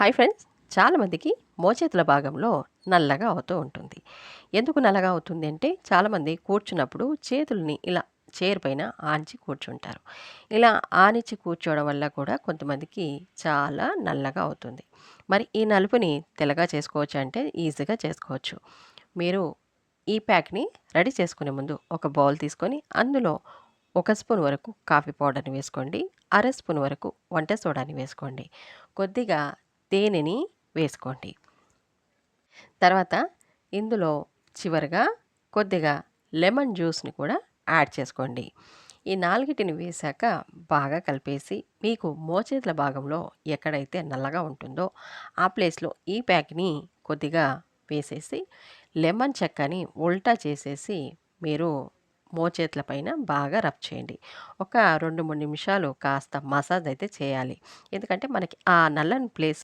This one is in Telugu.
Hi friends. చాలామందికి మోచేతుల భాగంలో నల్లగా అవుతూ ఉంటుంది. ఎందుకు నల్లగా అవుతుంది అంటే చాలామంది కూర్చున్నప్పుడు చేతుల్ని ఇలా చైర్ పైన ఆనించి కూర్చుంటారు. ఇలా ఆనించి కూర్చోవడం వల్ల కూడా కొంతమందికి చాలా నల్లగా అవుతుంది. మరి ఈ నలుపుని తెల్లగా చేసుకోవచ్చా అంటే ఈజీగా చేసుకోవచ్చు. మీరు ఈ ప్యాక్‌ని రెడీ చేసుకునే ముందు ఒక బౌల్ తీసుకొని అందులో ఒక స్పూన్ వరకు కాఫీ పౌడర్‌ని వేసుకోండి. అర స్పూన్ వరకు వంట సోడాని వేసుకోండి. కొద్దిగా తేనెని వేసుకోండి. తర్వాత ఇందులో చివరగా కొద్దిగా లెమన్ జ్యూస్‌ని కూడా యాడ్ చేసుకోండి. ఈ నాలుగిటిని వేశాక బాగా కలిపేసి మీకు మోచేతుల భాగంలో ఎక్కడైతే నల్లగా ఉంటుందో ఆ ప్లేస్‌లో ఈ ప్యాక్‌ని కొద్దిగా వేసేసి లెమన్ చెక్కని ఉల్టా చేసేసి మీరు మోచేతుల పైన బాగా రబ్ చేయండి. ఒక 2, 3 నిమిషాలు కాస్త మసాజ్ అయితే చేయాలి. ఎందుకంటే మనకి ఆ నల్లని ప్లేస్